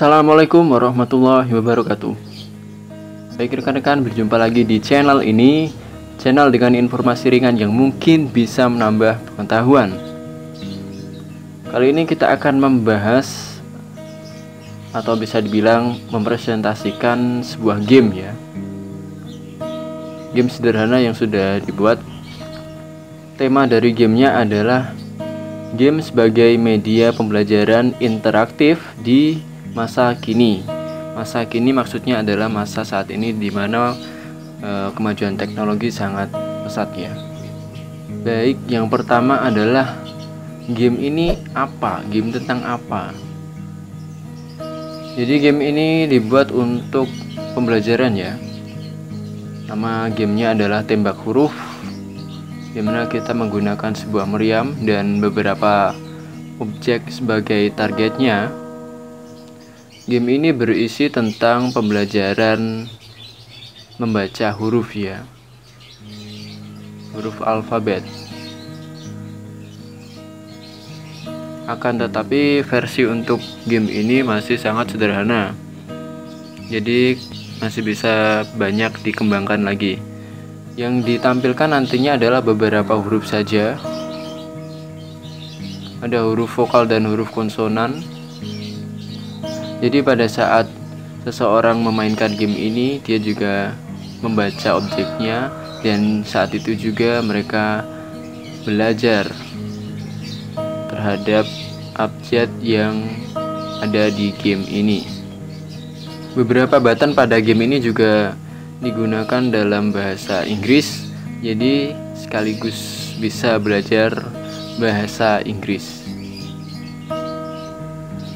Assalamualaikum warahmatullahi wabarakatuh. Baik rekan-rekan, berjumpa lagi di channel ini, channel dengan informasi ringan yang mungkin bisa menambah pengetahuan. Kali ini kita akan membahas atau bisa dibilang mempresentasikan sebuah game ya. Game sederhana yang sudah dibuat. Tema dari gamenya adalah game sebagai media pembelajaran interaktif di masa kini. Masa kini maksudnya adalah masa saat ini di mana kemajuan teknologi sangat pesat ya. Baik, yang pertama adalah game ini apa? Game tentang apa? Jadi game ini dibuat untuk pembelajaran ya. Nama gamenya adalah Tembak Huruf, dimana kita menggunakan sebuah meriam dan beberapa objek sebagai targetnya. Game ini berisi tentang pembelajaran membaca huruf ya, huruf alfabet. Akan tetapi versi untuk game ini masih sangat sederhana, jadi masih bisa banyak dikembangkan lagi. Yang ditampilkan nantinya adalah beberapa huruf saja. Ada huruf vokal dan huruf konsonan. Jadi pada saat seseorang memainkan game ini, dia juga membaca objeknya, dan saat itu juga mereka belajar terhadap abjad yang ada di game ini. Beberapa button pada game ini juga digunakan dalam bahasa Inggris, jadi sekaligus bisa belajar bahasa Inggris.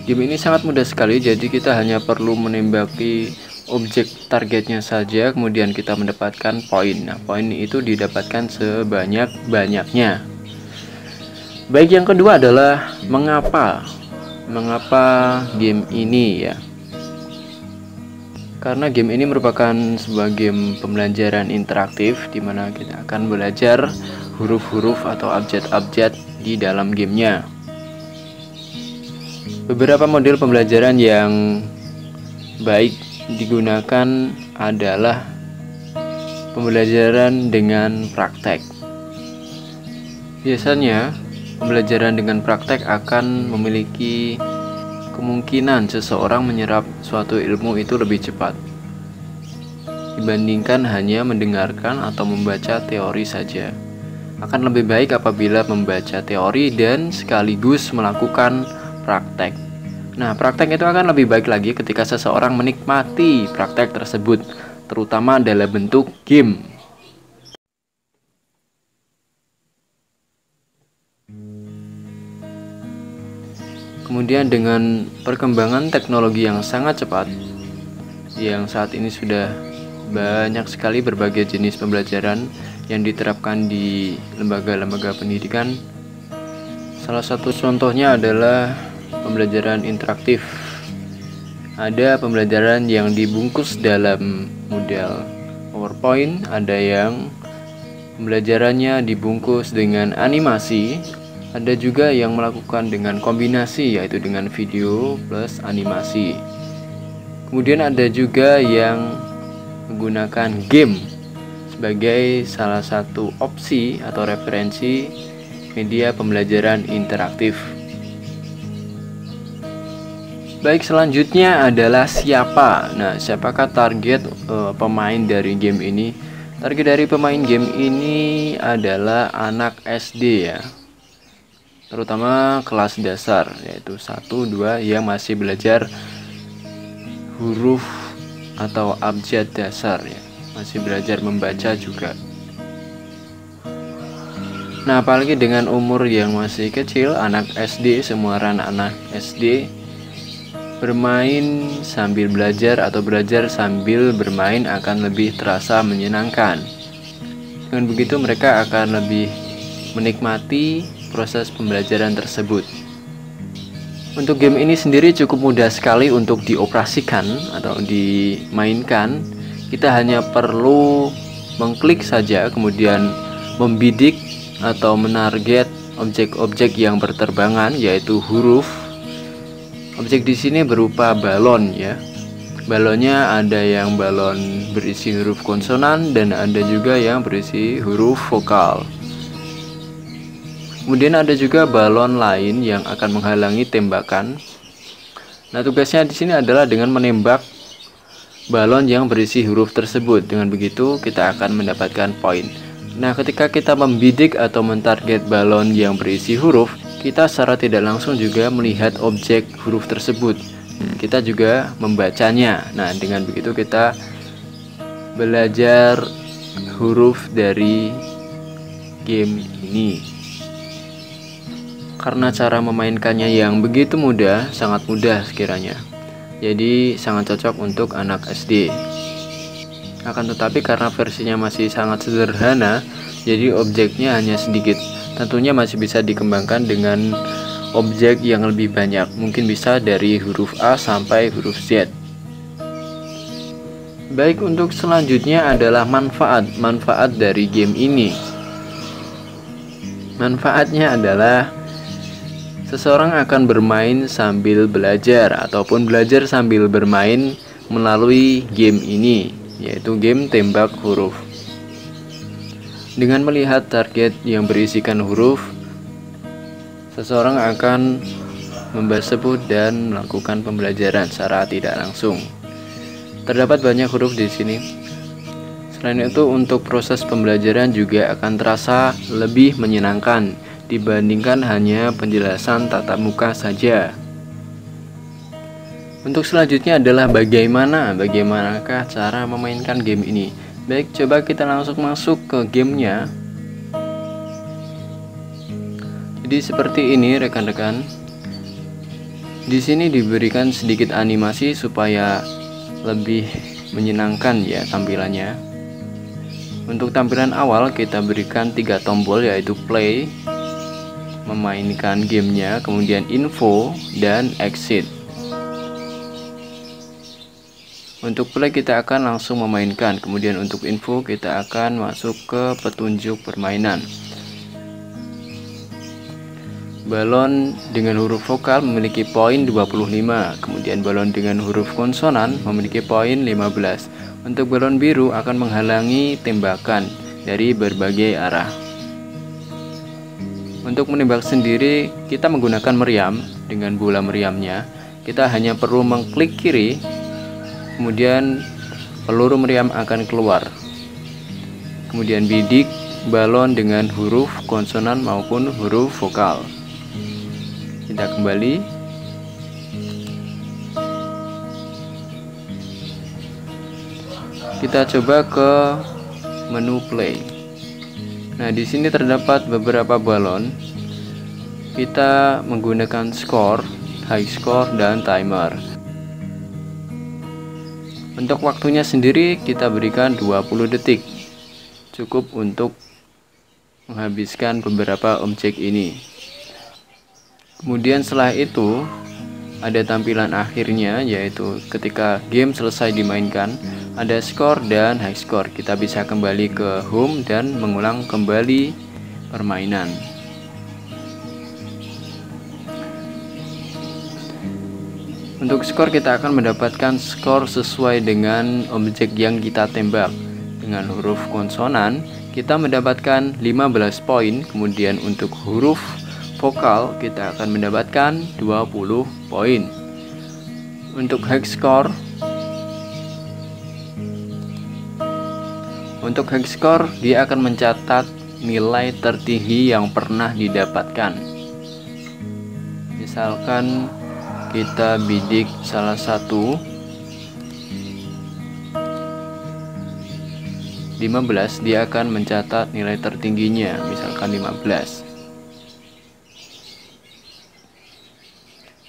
Game ini sangat mudah sekali, jadi kita hanya perlu menembaki objek targetnya saja, kemudian kita mendapatkan poin. Nah, poin itu didapatkan sebanyak-banyaknya. Baik, yang kedua adalah mengapa game ini ya. Karena game ini merupakan sebuah game pembelajaran interaktif di mana kita akan belajar huruf-huruf atau abjad-abjad di dalam gamenya. Beberapa model pembelajaran yang baik digunakan adalah pembelajaran dengan praktek. Biasanya pembelajaran dengan praktek akan memiliki kemungkinan seseorang menyerap suatu ilmu itu lebih cepat dibandingkan hanya mendengarkan atau membaca teori saja. Akan lebih baik apabila membaca teori dan sekaligus melakukan praktek. Nah, praktek itu akan lebih baik lagi ketika seseorang menikmati praktek tersebut, terutama dalam bentuk game. Kemudian dengan perkembangan teknologi yang sangat cepat, yang saat ini sudah banyak sekali berbagai jenis pembelajaran yang diterapkan di lembaga-lembaga pendidikan. Salah satu contohnya adalah pembelajaran interaktif. Ada pembelajaran yang dibungkus dalam model PowerPoint, ada yang pembelajarannya dibungkus dengan animasi, ada juga yang melakukan dengan kombinasi, yaitu dengan video plus animasi. Kemudian ada juga yang menggunakan game sebagai salah satu opsi atau referensi media pembelajaran interaktif. Baik, selanjutnya adalah siapa. Nah, siapakah target pemain dari game ini? Target dari pemain game ini adalah anak SD ya, terutama kelas dasar, yaitu 1, 2 yang masih belajar huruf atau abjad dasar ya, masih belajar membaca juga. Nah, apalagi dengan umur yang masih kecil, anak SD, semua anak SD bermain sambil belajar atau belajar sambil bermain akan lebih terasa menyenangkan. Dengan begitu mereka akan lebih menikmati proses pembelajaran tersebut. Untuk game ini sendiri cukup mudah sekali untuk dioperasikan atau dimainkan. Kita hanya perlu mengklik saja, kemudian membidik atau menarget objek-objek yang berterbangan, yaitu huruf. Objek di sini berupa balon ya. Balonnya ada yang balon berisi huruf konsonan dan ada juga yang berisi huruf vokal. Kemudian ada juga balon lain yang akan menghalangi tembakan. Nah, tugasnya di sini adalah dengan menembak balon yang berisi huruf tersebut. Dengan begitu kita akan mendapatkan poin. Nah, ketika kita membidik atau mentarget balon yang berisi huruf, kita secara tidak langsung juga melihat objek huruf tersebut. Kita juga membacanya. Nah, dengan begitu kita belajar huruf dari game ini. Karena cara memainkannya yang begitu mudah, sangat mudah sekiranya. Jadi sangat cocok untuk anak SD. Akan tetapi karena versinya masih sangat sederhana, jadi objeknya hanya sedikit. Tentunya masih bisa dikembangkan dengan objek yang lebih banyak. Mungkin bisa dari huruf A sampai huruf Z. Baik, untuk selanjutnya adalah manfaat dari game ini. Manfaatnya adalah seseorang akan bermain sambil belajar ataupun belajar sambil bermain melalui game ini, yaitu game tembak huruf. Dengan melihat target yang berisikan huruf, seseorang akan membahas tersebut dan melakukan pembelajaran secara tidak langsung. Terdapat banyak huruf di sini. Selain itu, untuk proses pembelajaran juga akan terasa lebih menyenangkan dibandingkan hanya penjelasan tatap muka saja. Untuk selanjutnya adalah bagaimanakah cara memainkan game ini. Baik, coba kita langsung masuk ke gamenya. Jadi seperti ini rekan-rekan. Di sini diberikan sedikit animasi supaya lebih menyenangkan ya tampilannya. Untuk tampilan awal kita berikan 3 tombol, yaitu play, memainkan gamenya, kemudian info, dan exit. Untuk play kita akan langsung memainkan, kemudian untuk info kita akan masuk ke petunjuk permainan. Balon dengan huruf vokal memiliki poin 25, kemudian balon dengan huruf konsonan memiliki poin 15. Untuk balon biru akan menghalangi tembakan dari berbagai arah. Untuk menembak sendiri kita menggunakan meriam. Dengan bola meriamnya kita hanya perlu mengklik kiri, kemudian peluru meriam akan keluar. Kemudian bidik balon dengan huruf konsonan maupun huruf vokal. Kita kembali. Kita coba ke menu play. Nah, di sini terdapat beberapa balon. Kita menggunakan skor, high score, dan timer. Untuk waktunya sendiri kita berikan 20 detik. Cukup untuk menghabiskan beberapa objek ini. Kemudian setelah itu ada tampilan akhirnya, yaitu ketika game selesai dimainkan, ada skor dan high score. Kita bisa kembali ke home dan mengulang kembali permainan. Untuk skor kita akan mendapatkan skor sesuai dengan objek yang kita tembak. Dengan huruf konsonan kita mendapatkan 15 poin, kemudian untuk huruf vokal kita akan mendapatkan 20 poin. Untuk high score dia akan mencatat nilai tertinggi yang pernah didapatkan. Misalkan kita bidik salah satu 15, dia akan mencatat nilai tertingginya, misalkan 15.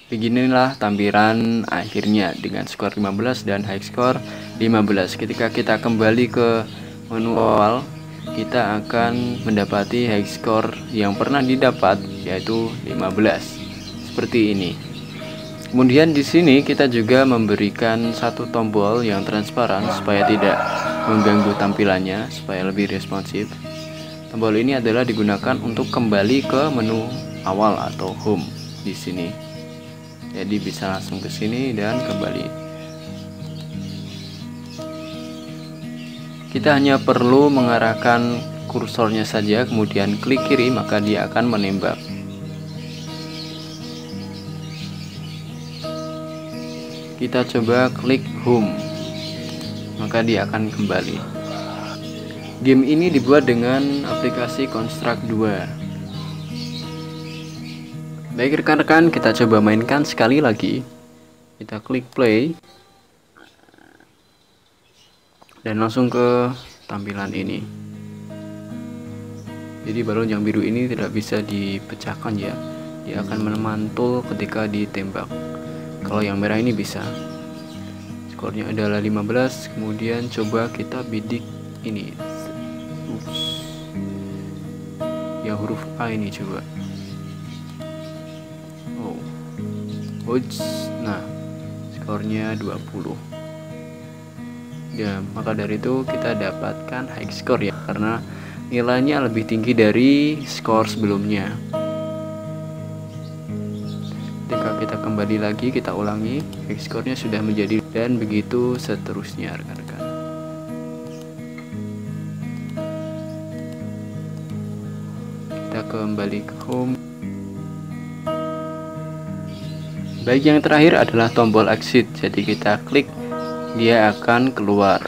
Beginilah tampilan akhirnya dengan skor 15 dan high score 15. Ketika kita kembali ke menu awal, kita akan mendapati high score yang pernah didapat, yaitu 15. Seperti ini. Kemudian di sini kita juga memberikan satu tombol yang transparan supaya tidak mengganggu tampilannya, supaya lebih responsif. Tombol ini adalah digunakan untuk kembali ke menu awal atau home di sini. Jadi bisa langsung ke sini dan kembali. Kita hanya perlu mengarahkan kursornya saja, kemudian klik kiri, maka dia akan menembak. Kita coba klik home, maka dia akan kembali. Game ini dibuat dengan aplikasi Construct 2. Baik rekan-rekan, kita coba mainkan sekali lagi. Kita klik play dan langsung ke tampilan ini. Jadi balon yang biru ini tidak bisa dipecahkan ya, dia akan memantul ketika ditembak. Kalau yang merah ini bisa. Skornya adalah 15. Kemudian coba kita bidik ini. Ya, huruf A ini coba. Nah, skornya 20. Ya, maka dari itu kita dapatkan high score ya, karena nilainya lebih tinggi dari skor sebelumnya. Ketika kita kembali lagi, kita ulangi, high score-nya sudah menjadi, dan begitu seterusnya rekan-rekan. Kita kembali ke home. Baik, yang terakhir adalah tombol exit. Jadi kita klik, dia akan keluar.